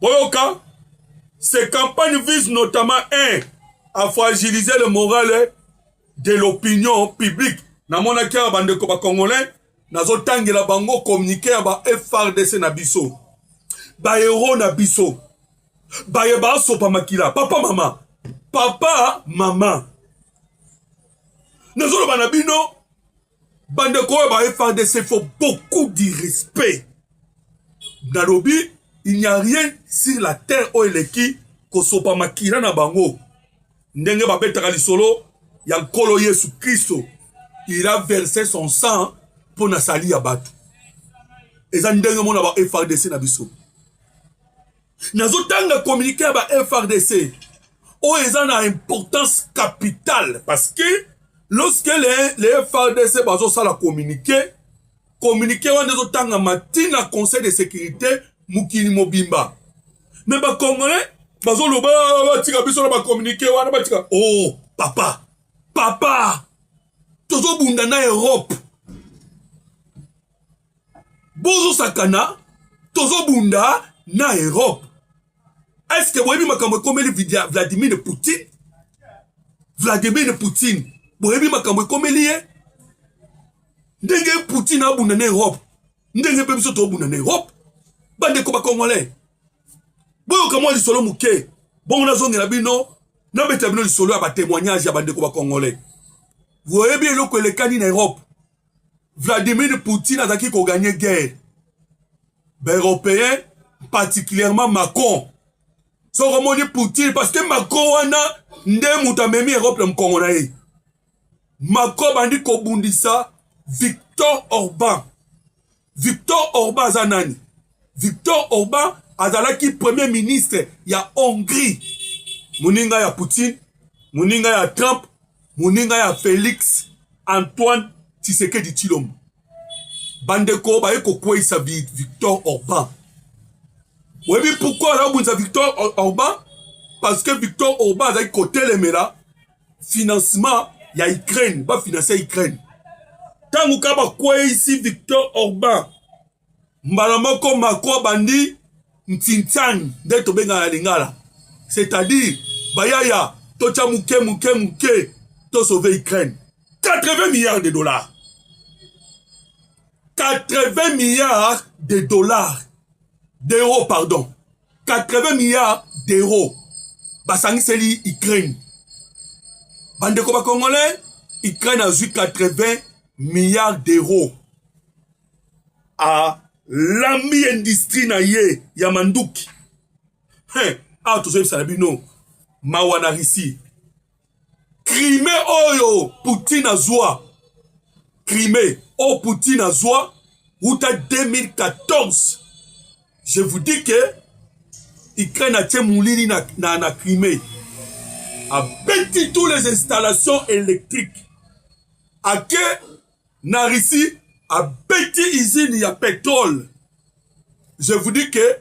Boyoka, ces campagnes visent notamment à fragiliser le moral de l'opinion publique. Na mona kia bande ko ba congolais, nazo tangela bango communiquer ba FRDC na biso. Ba héros na biso. Ba yeba sopa makila, papa mama. Papa mama. Nazo ba na bino bande ko ba FRDC faut beaucoup de respect. Nalobi, il n'y a rien sur la terre où il est qui ko sopa makila na bango. Ndenge ba betaka lisolo ya nkolo Yesu Christo. Il a versé son sang pour na sali ya batu. Eza ndenge mona ba FRDC na biso. Nazo tanga communiquer ba FRDC. O eza na importance capitale parce que lorsque les FRDC bazo sala communiquer wana nazo tanga matina conseil de sécurité mukili mobimba. Mais ba congolais bazo loba batika biso na ba communiquer wana batika oh papa tozo bunda na Europe. Bozo sakana tozo bunda na Europe. Est-ce que vous avez makambo komeli Vladimir Poutine? Vladimir Poutine. Vous avez makambo komeli ye? Ndenge Poutine a bunda na Europe. Ndenge pe biso to bunda na Europe. Bande ko ba congolais. Boyo kamo li solo muke. Bon na zongela bino na beta bino li solo ya ba témoignage ya bande ko ba congolais. Vous voyez bien le Kani en Europe. Vladimir Poutine a zaki ko gagner guerre. Ben européen, particulièrement Macron. So comment dire Poutine parce que Macron wana nde muta memi Europe le Congo na ye. Macron bandi ko bundisa Victor Orban. Victor Orban zanani. Victor Orban azalaki premier ministre ya Hongrie. Muninga ya Poutine, muninga ya Trump, muninga ya Félix Antoine Tshisekedi Tshilombo. Bandeko ba eko kwesa Victor Orban. Oui, mais pourquoi là vous avez Victor Orban? Parce que Victor Orban a côté les méla financement il y a Ukraine, pas financer Ukraine. Tant que vous quoi ici Victor Orban, malama comme Macron bandi ntintan d'être benga la lingala. C'est-à-dire bayaya tocha muke to sauver Ukraine. 80 milliards de dollars. 80 milliards de dollars. D'euros, pardon. 80 milliards d'euros. Basangi seli Ukraine. Bande ko ba congolais, Ukraine a eu 80 milliards d'euros. À l'ami industrie na ye, Yamanduki. Ah, tout ça, ça bino. Mawana Rissi. Crimée oyo, Poutine a zoa. Crimée, oh Poutine a zoa. Routa 2014. Je vous dis que Ukraine a tient moulini na Crimée. A bâti toutes les installations électriques. A que na Russie a bâti usine il y a pétrole. Je vous dis que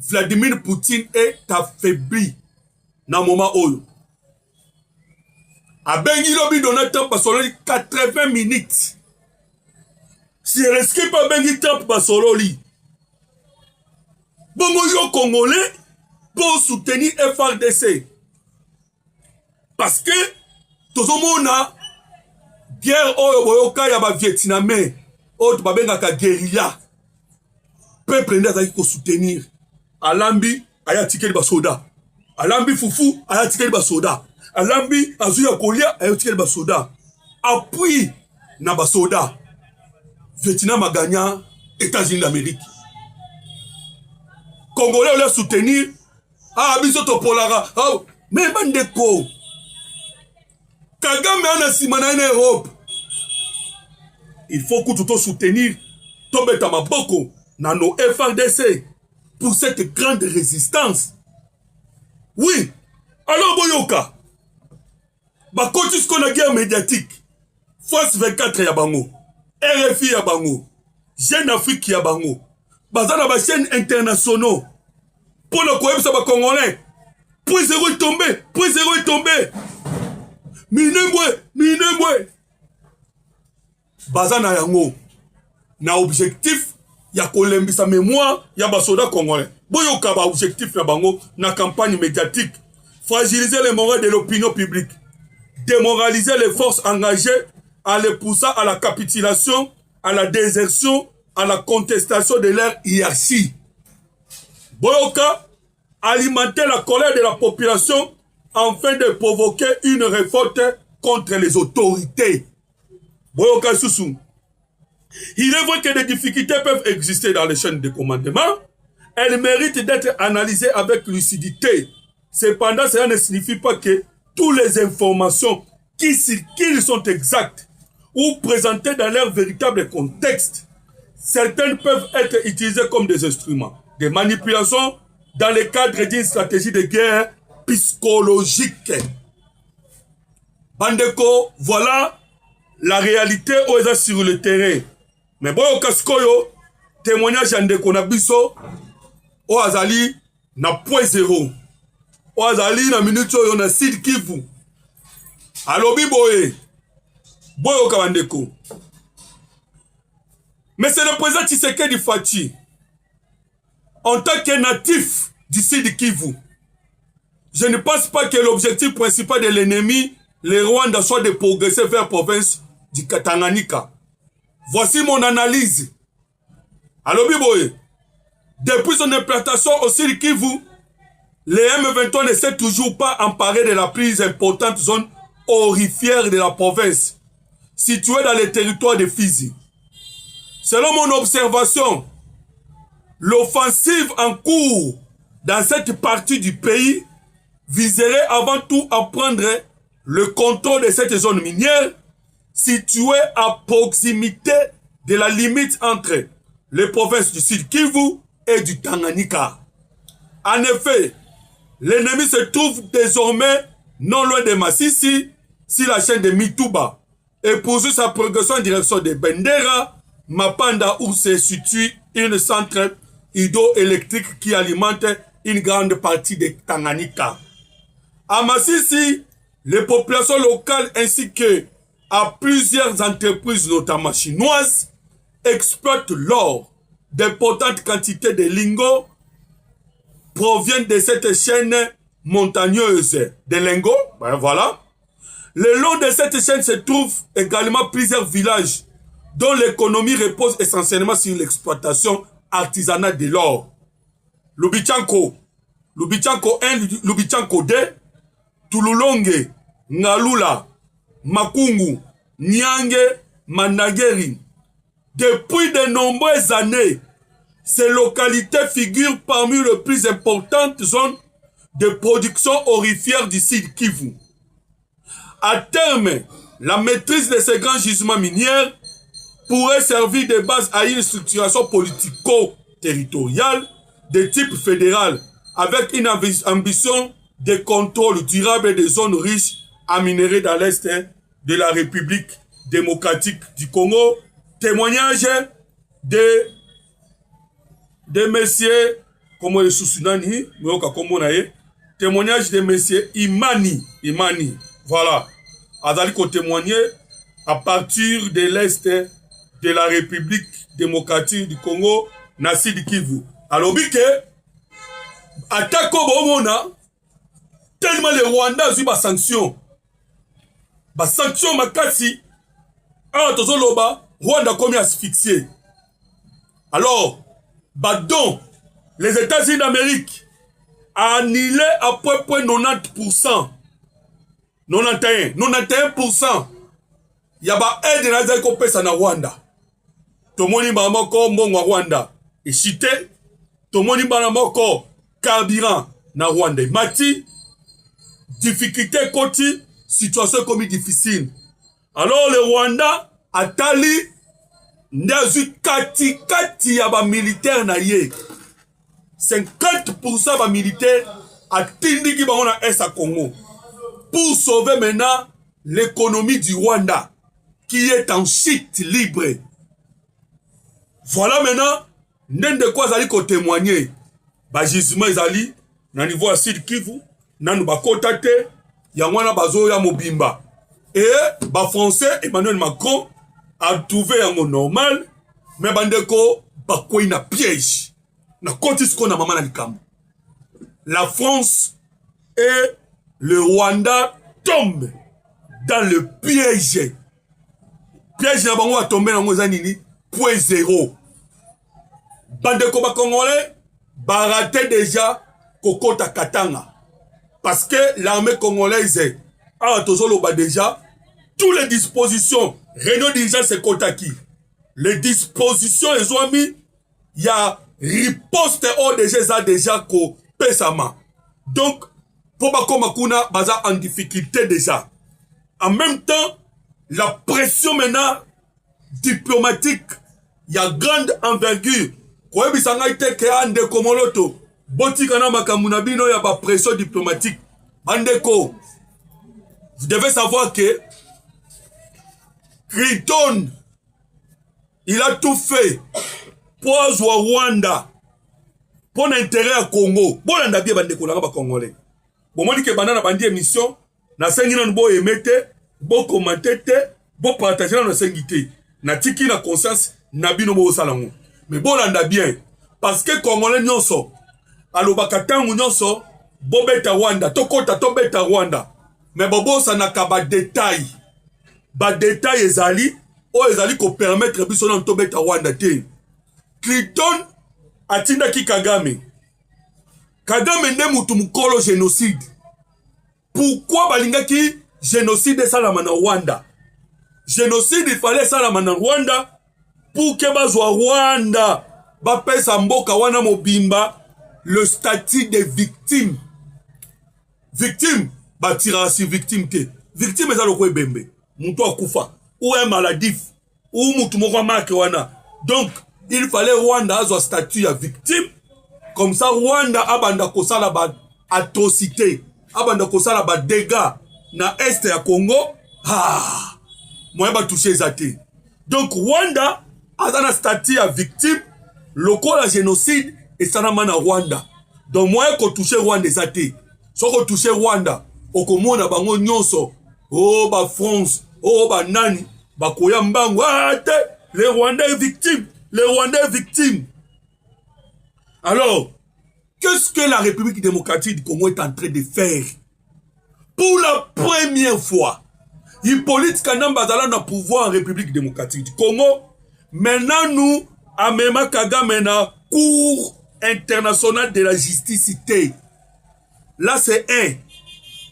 Vladimir Poutine est affaibli na moment oyo. A bengi lobi Donald Basolo 80 minutes. Si rescrit pas bengi Trump Basolo li. Bongo yo congolais pour soutenir FRDC. Parce que tout le monde a guerre oyoka ya ba Vietnamais, autre ba benga ka guérilla. Peuple nda zaki ko soutenir. Alambi aya tikeli ba soda. Alambi fufu aya tikeli ba soda. Alambi azuya kolia aya tikeli ba soda. Appui na ba soda. Vietnam a gagné États-Unis d'Amérique. Congolais on les soutenir. Ah, bisoto polara. Ah, mais bandeko. Kagame ana simana en Europe. Il faut que tout soutenir. Tombe tamaboko na no FRDC pour cette grande résistance. Oui. Alors boyoka. Ba koti ce qu'on a guerre médiatique. France 24 ya bango. RFI ya bango. Jeune Afrique ya bango. Bazana ba chaîne internationaux. Pour le coebsa ba congolais. Point zéro est tombé. Point zéro est tombé. Minembwe. Bazana yango. Na objectif ya kolembisa mémoire ya ba soda congolais. boyoka ba objectif na bango na campagne médiatique, fragiliser les morales de l'opinion publique, démoraliser les forces engagées en les poussant à la capitulation, à la désertion, à la contestation de leur hiérarchie. Boyoka, alimenter la colère de la population afin de provoquer une révolte contre les autorités. Boyoka Soussou. Il est vrai que des difficultés peuvent exister dans les chaînes de commandement. Elles méritent d'être analysées avec lucidité. Cependant, cela ne signifie pas que toutes les informations qui circulent sont exactes ou présentées dans leur véritable contexte. Certaines peuvent être utilisées comme des instruments de manipulation dans le cadre d'une stratégie de guerre psychologique. Bandeko, voilà la réalité où ils sont sur le terrain. Mais bon, au Kaskoyo, témoignage Andeko Nabiso, au Azali, na point zéro. Au Azali, na minute, on a Sud Kivu. Alobi Boye, Boyo Kabandeko. Mais c'est le président Tshisekedi Fachi, en tant que natif du Sud Kivu. Je ne pense pas que l'objectif principal de l'ennemi, le Rwanda, soit de progresser vers la province du Tanganyika. Voici mon analyse. Alobi Boye, depuis son implantation au Sud Kivu, les M23 ne s'est toujours pas emparé de la plus importante zone aurifère de la province, située dans le territoire de Fizi. Selon mon observation, l'offensive en cours dans cette partie du pays viserait avant tout à prendre le contrôle de cette zone minière située à proximité de la limite entre les provinces du Sud Kivu et du Tanganyika. En effet, l'ennemi se trouve désormais non loin de Massissi, sur la chaîne de Mituba, et poursuit sa progression en direction de Bendera, Mapanda, où se situe une centrale hydroélectrique qui alimente une grande partie de Tanganyika. À Massissi, les populations locales ainsi que à plusieurs entreprises, notamment chinoises, exploitent l'or. D'importantes quantités de lingots proviennent de cette chaîne montagneuse de lingots. Ben voilà. Le long de cette chaîne se trouvent également plusieurs villages dont l'économie repose essentiellement sur l'exploitation artisanale de l'or. Lubichanko, Lubichanko 1, Lubichanko 2, Tululonge, Ngalula, Makungu, Nyange, Manageri. Depuis de nombreuses années, ces localités figurent parmi les plus importantes zones de production aurifère du Sud Kivu. À terme, la maîtrise de ces grands gisements miniers pourrait servir de base à une structuration politico-territoriale de type fédéral avec une ambition de contrôle durable des zones riches à minerais dans l'Est de la République démocratique du Congo. Témoignage de messieurs, comment est Sousunani, témoignage de messieurs Imani, voilà. Azali ko témoigner à partir de l'Est de la République démocratique du Congo, na Sud Kivu. Alors, que, atako bomona, tellement le Rwanda a eu des sanctions. Des sanctions makasi, alors tozoloba, Rwanda comme asphyxié. Alors, donc, les États-Unis d'Amérique a annulé à peu près 90%. 91%. Yaba aide na zai ko pesa na Rwanda. Tomoni mama ko mbongo Rwanda. Ishite. Tomoni bana moko carburant na Rwanda. Mati. Difficulté koti. Situation comme difficile. Alors le Rwanda atali ndazu kati ya ba militaire na ye. 50% ba militaire atindiki bango na Est à Congo. Pour sauver maintenant l'économie du Rwanda, qui est en chute libre. Voilà maintenant, n'en quoi zali ko témoigner. Ba gisement zali, na niveau à Sud Kivu, nanu ba kotate, yangwana bazo ya mobimba. Et, ba français, Emmanuel Macron, a trouvé un normal, mais bandeko, ba quoi na piège. na koti siko na mama na likambo. La France et le Rwanda tombent dans le piège. Piège na bango a tombé na ngoza nini? Point zéro. Bandeko ba Congolais ba raté déjà Kokota Katanga. Parce que l'armée congolaise a tozolo ba déjà toutes les dispositions. Renault déjà c'est Kotaki. Les dispositions ils ont mis il y a riposte au déjà ko pesama. Donc pour bakoma kuna baza en difficulté déjà. En même temps la pression maintenant diplomatique il y a grande envergure. Kwa bisanga ite ke ande komoloto botika na makamuna bino ya ba pression diplomatique. Bandeko, vous devez savoir que Clinton il a tout fait pour azwa Rwanda pour l'intérêt à Congo. Bon on a bien bandeko na ba Congolais. Bon moni ke banana bandi émission na sengi na bo emete, bo commenter, bo partager na sengité. Na tiki na conscience na bino bo salango. Mais bon on a bien parce que Congolais nyonso alobaka tangu nyonso bobeta Rwanda tokota tobeta Rwanda. Mais bobo ça na ka ba détail. Ba détail ezali o ezali ko permettre biso na tobeta Rwanda te. Clinton atinda ki Kagame. Kagame nde mutu mukolo génocide. Pourquoi balingaki génocide salama na Rwanda? Génocide il fallait salama na Rwanda pour que bazwa Rwanda ba pesa mboka wana mobimba le statut de victime. Victime ba tira si victime te. Victime ezalo ko ebembe. Mutu akufa ou un maladif ou mutu moko marque wana. Donc il fallait Rwanda azwa statut ya victime. Comme ça Rwanda abanda kosala ba atrocité, abanda kosala ba dégâts na est ya Congo. Ah, moi ba toucher zate. Donc Rwanda azana statut ya victime, lokola génocide et sanama na Rwanda. Donc moi ko toucher Rwanda zate. So ko toucher Rwanda, okomona bango nyonso. Oh ba France, oh ba nani, ba koya mbango. Ah, le Rwanda est victime. Le Rwanda est victime. Alors, qu'est-ce que la République démocratique du Congo est en train de faire? Pour la première fois, Hippolyte Kanamba Zala n'a pouvoir en République démocratique du Congo. Maintenant, nous, à Mema Kagame na Cour internationale de la justice. Là, c'est un.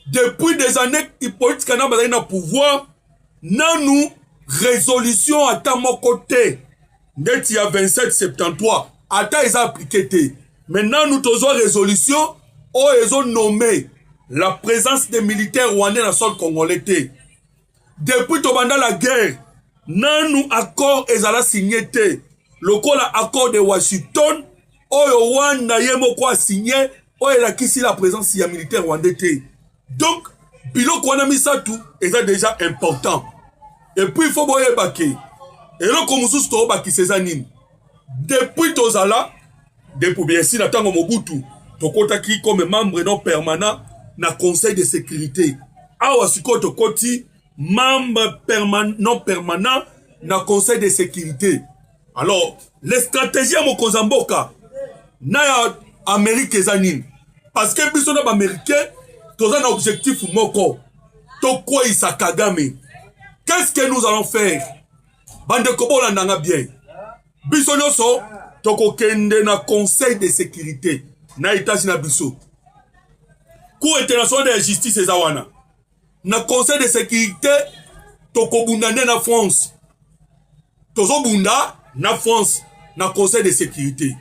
Depuis des années, Hippolyte Kanamba Zala n'a pouvoir. Nous, résolution à mon côté. Net il y a 27-73. Ata ils ont appliqué. Maintenant, nous avons résolution où ils ont nommé la présence des militaires rwandais dans le sol congolais. Depuis Tobanda la guerre, nous accord ils ont signé. Le accord de Washington, où Rwanda a signé, où il a quitté la présence des militaires rwandais. Donc, Bilo Kwanamisa tout est déjà important. Et puis il faut boyer baquer. Et là, comme nous sommes baki Cézanine. Depuis Tozala, depuis bien sûr, Natango Mobutu, Tokotaki comme membre non permanent na Conseil de sécurité. Awa siko Tokoti, membre non permanent na Conseil de sécurité. Alors, les stratégies à Mokozamboka, na Amérique Zanine. Parce que biso na Américain, toza un objectif moko. Toko Isa Kagame. Qu'est-ce que nous allons faire? Bande Kobola nanga bien. Biso nyonso toko kende na Conseil de sécurité na États-Unis na biso. Cour internationale de la justice ezawana. Na Conseil de sécurité toko bundane na France. Tozo bunda na France na Conseil de sécurité.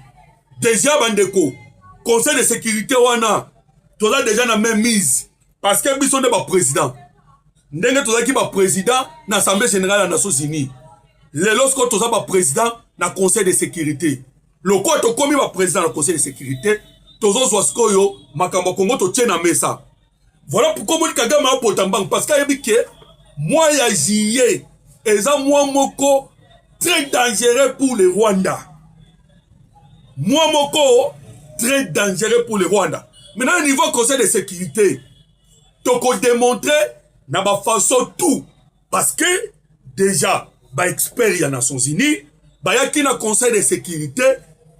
Déjà bandeko, Conseil de sécurité wana toza déjà na même mise parce que biso ne ba président. Ndenge toza ki ba président na Assemblée générale des Nations Unies. Les lorsque toza ba président na Conseil de sécurité. Le quoi to komi ba président na Conseil de sécurité, tozo zwaskoyo makambo Congo to tient na mesa. Voilà pourquoi moi Kagame a potambang parce qu'il a dit que moi ya jié eza moi moko très dangereux pour le Rwanda. Moi moko très dangereux pour le Rwanda. Maintenant au niveau Conseil de sécurité, toko démontrer na ba façon tout parce que déjà ba expert ya Nations Unies ba yaki na Conseil de sécurité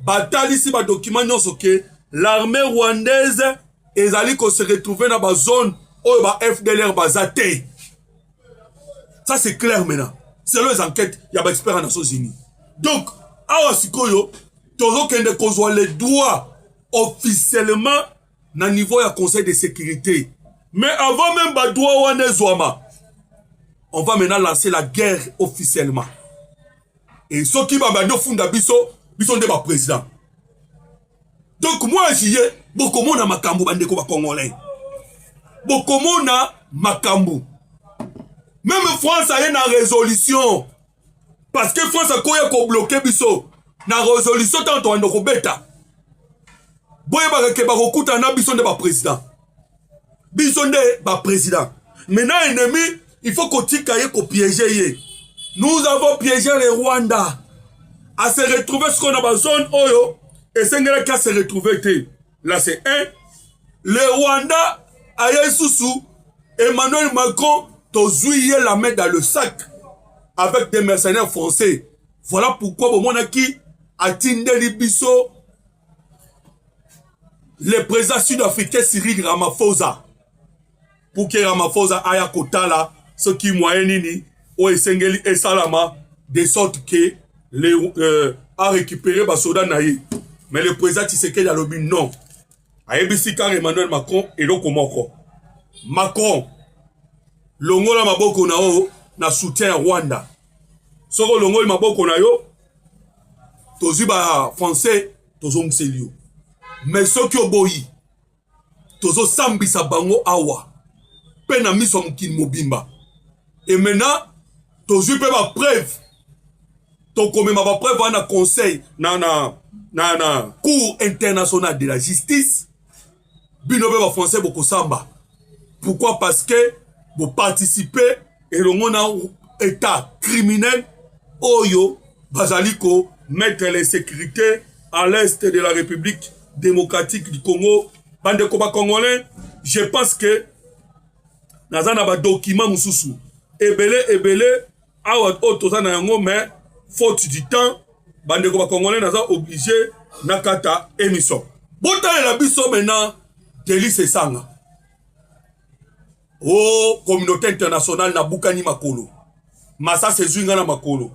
batali si ba document nyonso ke l'armée rwandaise ezali ko se retrouver dans la zone où ba FDLR bazate. Ça c'est clair maintenant. Selon les enquêtes, il y a des experts en Nations Unies. Donc, awa sikoyo, tozo kende kozwa les droits officiellement na niveau ya Conseil de sécurité. Mais avant même ba droit wana zwama, on va maintenant lancer la guerre officiellement. Et ceux qui va bando funda biso nde ba président. Donc moi j'y ai beaucoup na makambo bandeko ba congolais. Beaucoup na makambo. Même France a une résolution. Parce que France a quoi bloqué biso. Na résolution tant on ndoko beta. Boye ba ke ba kokuta na biso nde ba président. Biso nde ba président. Maintenant ennemi, il faut qu'on tika ye ko piéger. Nous avons piégé les Rwanda à se retrouver ce qu'on a dans la zone Oyo et c'est un qui se retrouver. Là c'est un. Les Rwanda, Aye Soussou, Emmanuel Macron, t'ozouillé la main dans le sac avec des mercenaires français. Voilà pourquoi au monaki a Tindeli Bisso, le président sud-africain Cyril Ramaphosa. Pour que Ramaphosa aille à Kotala, ce qui moyenne ou Esengeli et Salama, de sorte que les a récupéré Basoda Naï. Mais le président Tshisekedi a dit non. Aïbisi car Emmanuel Macron et donc Macron, longola maboko na o na soutien Rwanda. Soko longola maboko na yo, tozi ba français, tozo mselio. Mais soki oboyi, tozo sambisa bango awa. Pena miso mkini mobimba. Et maintenant, tozi pe ba preuve. Tokome ma ba preuve na conseil, na Cour internationale de la justice. Bino pe ba français boko samba. Pourquoi? Parce que vous participez et le monde a état criminel Oyo Bazaliko mettre les sécurités à l'est de la République démocratique du Congo. Bande Koba Congolais, je pense que Nazana ba document mususu ebele awa otozana yango mais faute du temps Bande Koba Congolais naza obligé nakata émission. Bota la biso maintenant Délice Sanga. Oh, communauté internationale na bukani makolo. Massa se zwinga na makolo.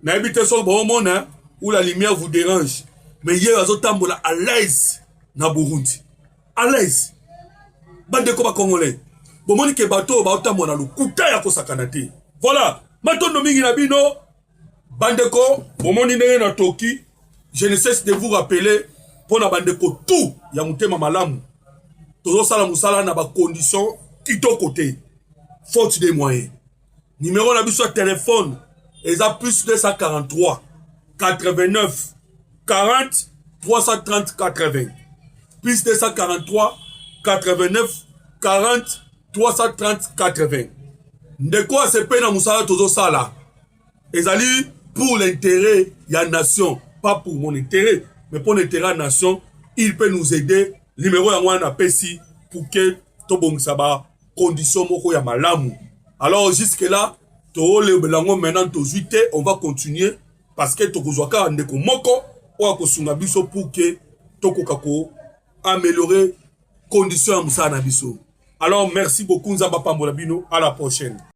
Na habite so bon mona où la lumière vous dérange. Mais hier azotambola à l'aise na Burundi. À l'aise. Bande ko ba congolais. Bon moni ke bato ba otambola lu kuta ya kosakana te. Voilà. Matondo mingi na bino. Bande ko bon moni ndenge na toki. Je ne cesse de vous rappeler pour na bande ko tout ya mutema malamu. Tozo sala musala na ba conditions Tito côté, faute des moyens. Numéro la sur téléphone, ils ont plus 243 89 40 330 80. Plus 243 89 40 330 80. De quoi c'est peine à Moussala Tozo Sala? Ils allaient pour l'intérêt de la nation, pas pour mon intérêt, mais pour l'intérêt de la nation, il peut nous aider. Numéro à moi, on a ici pour que Tobong Saba. Condition moko ya malamu. Alors jusque là, to le belango maintenant to zuite, on va continuer parce que to kozwaka ndeko moko o akosunga biso pour que to kokako améliorer condition ya musana biso. Alors merci beaucoup Nzamba Pambola bino, à la prochaine.